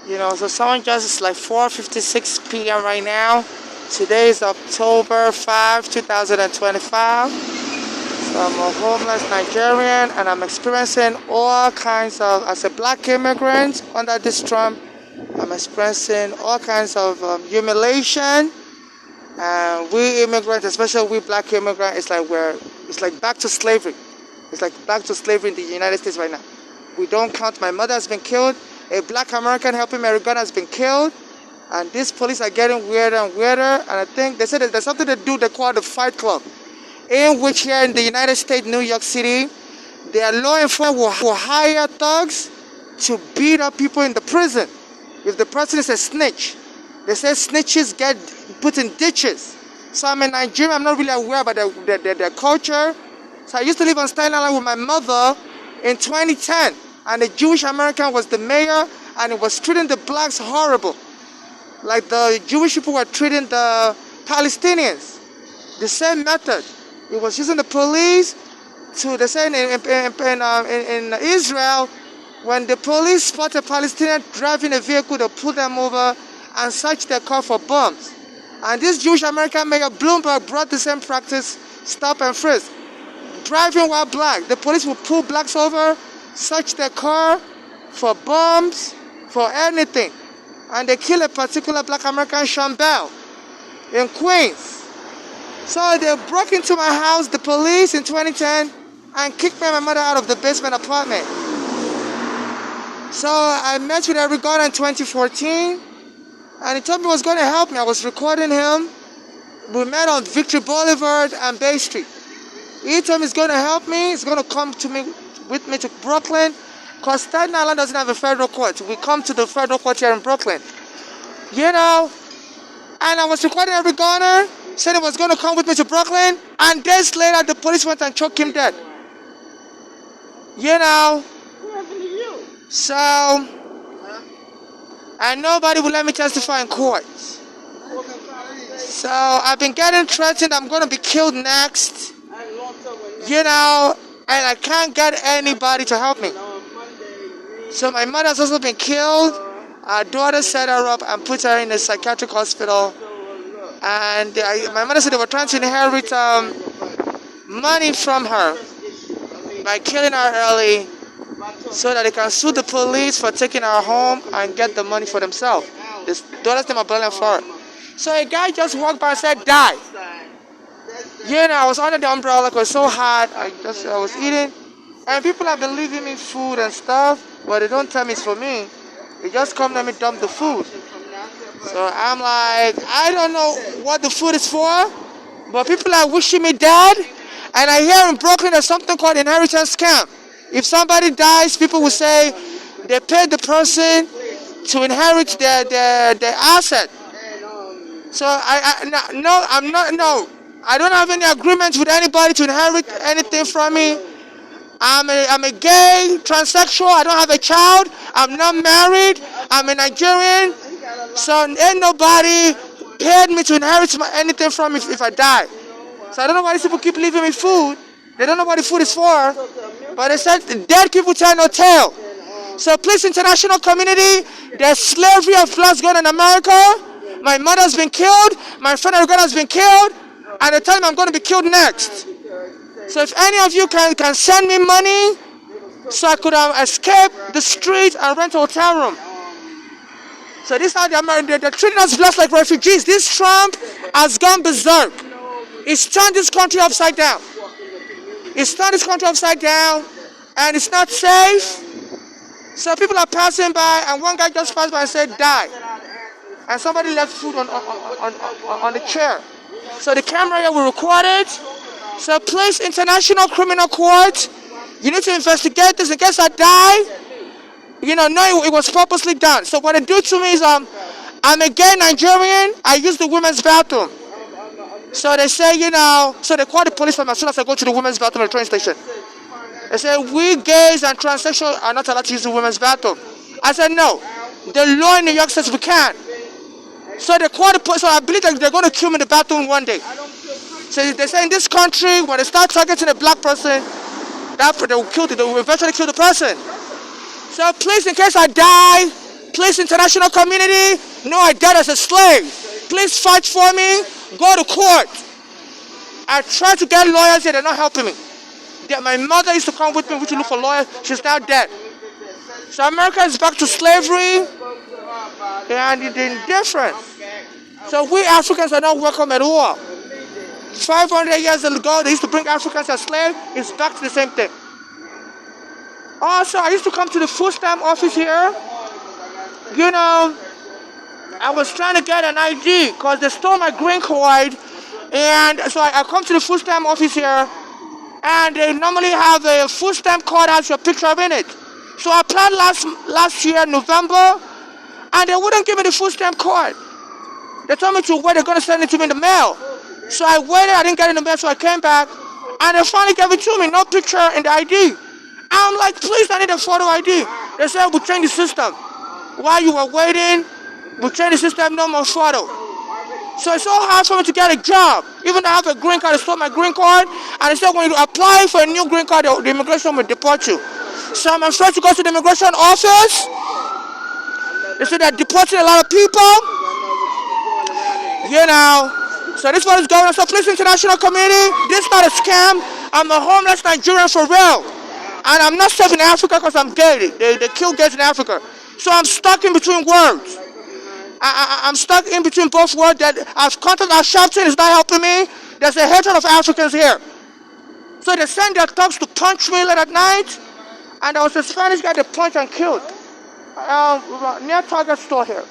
So someone just, it's like 4:56 p.m. right now. Today is October 5, 2025. So I'm a homeless Nigerian and I'm experiencing all kinds of, as a black immigrant under this Trump, I'm experiencing all kinds of humiliation. And we immigrants, especially we black immigrants, it's like back to slavery. It's like back to slavery in the United States right now. We don't count. My mother has been killed. A black American helping Mary Gunn has been killed. And these police are getting weirder and weirder. And I think they said that there's something to do they call the Fight Club, in which here in the United States, New York City, their law enforcement will hire thugs to beat up people in the prison if the person is a snitch. They say snitches get put in ditches. So I'm in Nigeria. I'm not really aware about their culture. So I used to live on Staten Island with my mother in 2010. And a Jewish American was the mayor, and it was treating the blacks horrible. Like the Jewish people were treating the Palestinians. The same method. It was using the police to, they say in Israel, when the police spot a Palestinian driving a vehicle, they pull them over and search their car for bombs. And this Jewish American mayor, Bloomberg, brought the same practice, stop and frisk. Driving while black, the police will pull blacks over, search their car for bombs, for anything. And they kill a particular black American, Sean Bell, in Queens. So they broke into my house, the police, in 2010, and kicked me and my mother out of the basement apartment. So I met with Eric Garner in 2014, and he told me he was going to help me. I was recording him. We met on Victory Boulevard and Bay Street. He told me he's going to help me. He's going to come with me to Brooklyn, because Staten Island doesn't have a federal court. We come to the federal court here in Brooklyn. And I was recording Eric Garner, said he was going to come with me to Brooklyn, and days later the police went and choked him dead. What happened to you? So, and nobody will let me testify in court. So I've been getting threatened I'm going to be killed next. And I can't get anybody to help me. So my mother's also been killed. Our daughter set her up and put her in a psychiatric hospital. And my mother said they were trying to inherit money from her by killing her early so that they can sue the police for taking her home and get the money for themselves. The daughter's name is Belen for her. So a guy just walked by and said, die. I was under the umbrella because it was so hot. I was eating. And people have been leaving me food and stuff, but they don't tell me it's for me. They just come to me dump the food. So I'm like, I don't know what the food is for, but people are wishing me dead. And I hear in Brooklyn there's something called inheritance scam. If somebody dies, people will say they paid the person to inherit their asset. So I don't have any agreement with anybody to inherit anything from me. I'm a gay, transsexual. I don't have a child. I'm not married. I'm a Nigerian. So ain't nobody paid me to inherit anything from me if I die. So I don't know why these people keep leaving me food. They don't know what the food is for. But they said dead people tell no tale. So please, international community, there's slavery of blacks going on in America. My mother's been killed. My friend Arugana has been killed. And they tell me I'm going to be killed next. So if any of you can send me money so I could escape the street and rent a hotel room. So this is how they're treating us blacks like refugees. This Trump has gone berserk. He's turned this country upside down. And it's not safe. So people are passing by, and one guy just passed by and said, die. And somebody left food on the chair. So the camera here will record it. So please, International Criminal Court, you need to investigate this in case I die. No, it was purposely done. So what they do to me is, I'm a gay Nigerian. I use the women's bathroom. So they say, so they call the police as soon as I go to the women's bathroom at the train station. They say, we gays and transsexuals are not allowed to use the women's bathroom. I said, no. The law in New York says we can. So they call the police. So I believe that they're going to kill me in the bathroom one day. So they say in this country, when they start targeting a black person, they will eventually kill the person. So please, in case I die, Please, international community, know I died as a slave. Please fight for me. Go to court. I tried to get lawyers here. They're not helping me. My mother used to come with me. We should look for lawyers. She's now dead. So America is back to slavery and the indifference. So we Africans are not welcome at all. 500 years ago, they used to bring Africans as slaves. It's back to the same thing. Also, I used to come to the food stamp office here. You know, I was trying to get an ID because they stole my green card. And so I come to the food stamp office here. And they normally have a food stamp card has your picture in it. So I applied last year, November. And they wouldn't give me the food stamp card. They told me to wait. They're going to send it to me in the mail. So I waited. I didn't get it in the mail. So I came back. And they finally gave it to me. No picture in the ID. I'm like, please, I need a photo ID. They said, we'll change the system. While you were waiting, we'll change the system, no more photo. So it's so hard for me to get a job. Even though I have a green card, they stole my green card. And they said, when you apply for a new green card, the immigration will deport you. So I'm afraid to go to the immigration office. They said they're deporting a lot of people. You know. So this is what is going on. So please, international community, this is not a scam. I'm a homeless Nigerian for real. And I'm not safe in Africa because I'm gay. They kill gays in Africa. So I'm stuck in between worlds. I'm stuck in between both worlds. That I've contacted our Sharpton, is not helping me. There's a hatred of Africans here. So they send their thugs to punch me late at night. And there was a Spanish guy they punched and killed. Near Target store here.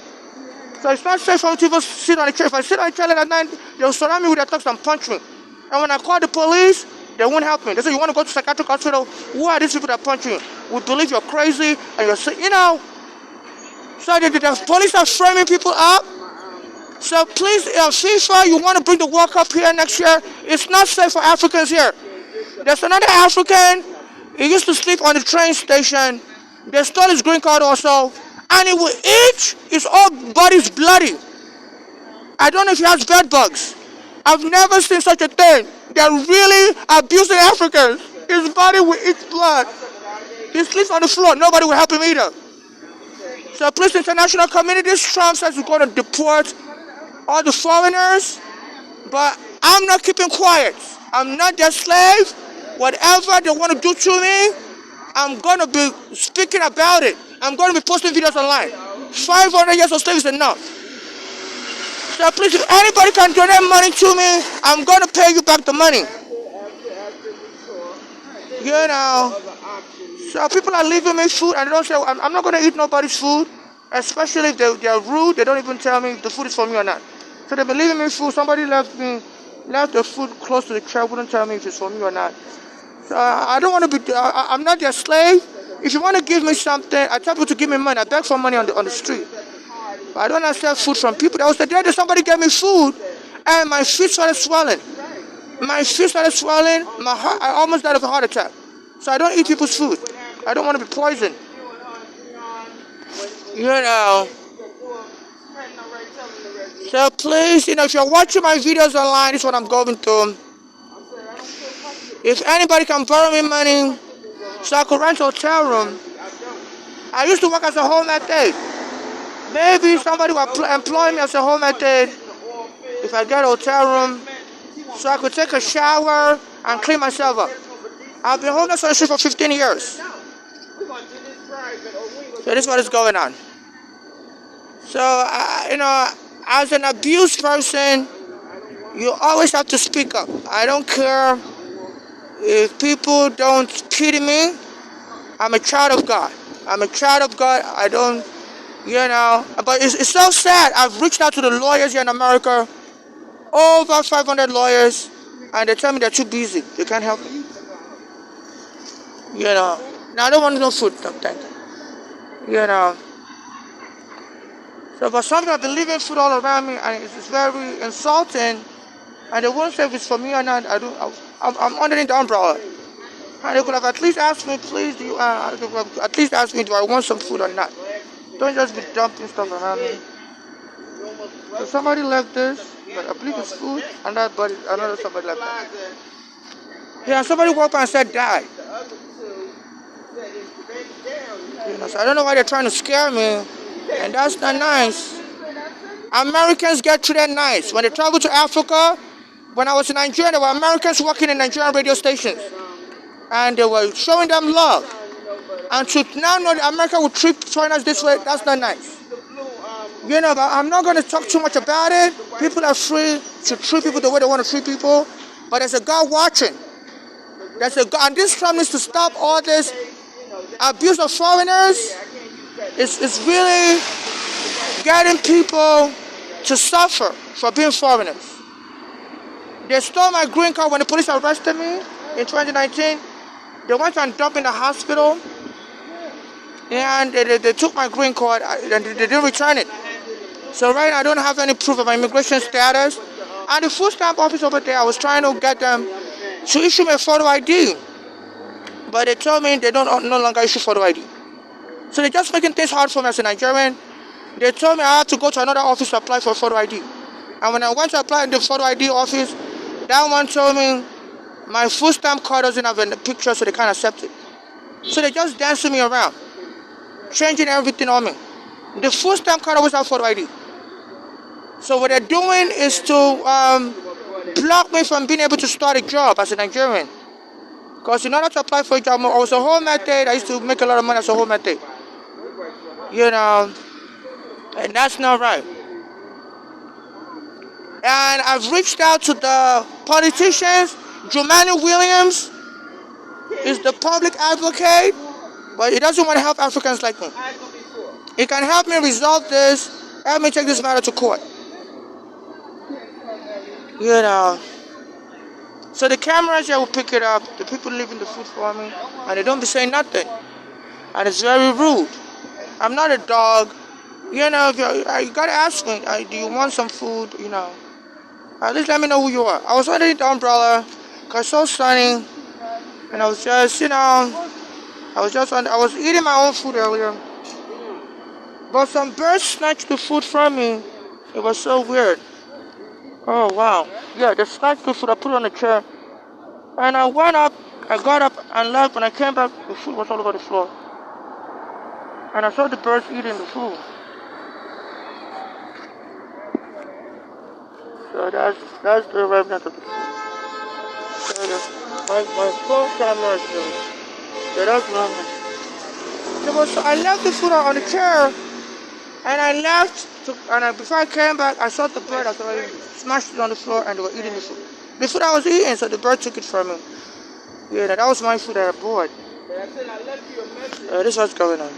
So it's not safe for me to even sit on the chair. If I sit on the chair late at night, they'll surround me with their thugs and punch me. And when I call the police, they won't help me. They say, you want to go to psychiatric hospital? Who are these people that punch you? We believe you're crazy and you're sick. You know. So the police are framing people up. So please, FIFA, you want to bring the World Cup here next year? It's not safe for Africans here. There's another African. He used to sleep on the train station. They stole his green card also. And he will itch. His whole body's bloody. I don't know if he has bed bugs. I've never seen such a thing. They're really abusing Africans. His body will itch blood. He sleeps on the floor. Nobody will help him either. So please, international community, Trump says we're going to deport all the foreigners. But I'm not keeping quiet. I'm not their slave. Whatever they want to do to me, I'm going to be speaking about it. I'm going to be posting videos online. 500 years of slavery is enough. So please, if anybody can donate money to me, I'm going to pay you back the money. You know. So people are leaving me food and they don't say, I'm not going to eat nobody's food. Especially if they're rude, they don't even tell me if the food is for me or not. So they've been leaving me food. Somebody left the food close to the chair, wouldn't tell me if it's for me or not. So I don't want to be, I'm not their slave. If you want to give me something, I tell people to give me money. I beg for money on the street. But I don't accept food from people. There was the day that somebody gave me food and my feet started swelling. My feet started swelling. My heart, I almost died of a heart attack. So I don't eat people's food. I don't want to be poisoned. You know. So please, if you're watching my videos online, this is what I'm going through. If anybody can borrow me money so I could rent a hotel room. I used to work as a homemade aide. Maybe somebody will employ me as a homemade aide if I get a hotel room so I could take a shower and clean myself up. I've been homeless on the street for 15 years. So this is what is going on. So, as an abused person, you always have to speak up. I don't care if people don't pity me. I'm a child of God. I don't, but it's so sad. I've reached out to the lawyers here in America, over 500 lawyers, and they tell me they're too busy. They can't help me. Now I don't want no food, no thank you. So, but some people have been leaving food all around me, and it's very insulting. And they won't say if it's for me or not. I'm underneath the umbrella. And they could have at least asked me, please, do I want some food or not? Don't just be dumping stuff around me. So somebody left this, but I believe it's food, and another somebody left that. Yeah, somebody walked by and said die. So I don't know why they're trying to scare me. And that's not nice. Americans get treated nice. When they travel to Africa, when I was in Nigeria, there were Americans working in Nigerian radio stations. And they were showing them love. And to now know that America would treat foreigners this way, that's not nice. You know, but I'm not going to talk too much about it. People are free to treat people the way they want to treat people. But there's a God watching. There's a God, and this Trump needs to stop all this abuse of foreigners. It's really getting people to suffer for being foreigners. They stole my green card when the police arrested me in 2019. They went and dumped in the hospital. And they took my green card and they didn't return it. So right now I don't have any proof of my immigration status. And the food stamp office over there, I was trying to get them to issue me a photo ID. But they told me they don't no longer issue photo ID. So they're just making things hard for me as a Nigerian. They told me I had to go to another office to apply for a photo ID. And when I went to apply in the photo ID office, that one told me my food stamp card doesn't have a picture, so they can't accept it. So they just dancing me around, changing everything on me. The food stamp card always have photo ID. So what they're doing is to block me from being able to start a job as a Nigerian. Because in order to apply for a job, I was a homemade aide. I used to make a lot of money as a homemade aide. You know, and that's not right. And I've reached out to the politicians. Jumaane Williams is the public advocate, but he doesn't want to help Africans like me. He can help me resolve this, help me take this matter to court. You know. So the cameras here will pick it up, the people leaving the food for me, and they don't be saying nothing. And it's very rude. I'm not a dog. You know, you gotta ask me, do you want some food, you know. At least let me know who you are. I was underneath the umbrella, because it's so sunny, and I was just, you know, I was eating my own food earlier. But some birds snatched the food from me. It was so weird. Oh, wow. Yeah, they snatched the food, I put it on the chair. And I got up and left. When I came back, the food was all over the floor. And I saw the birds eating the food. So that's the remnant of the food. So my phone camera is doing. So that's remnant. So I left the food on the chair, and I left. Before I came back, I saw the bird. I smashed it on the floor, and they were eating the food. The food I was eating, so the bird took it from me. Yeah, that was my food that I bought. This is what's going on.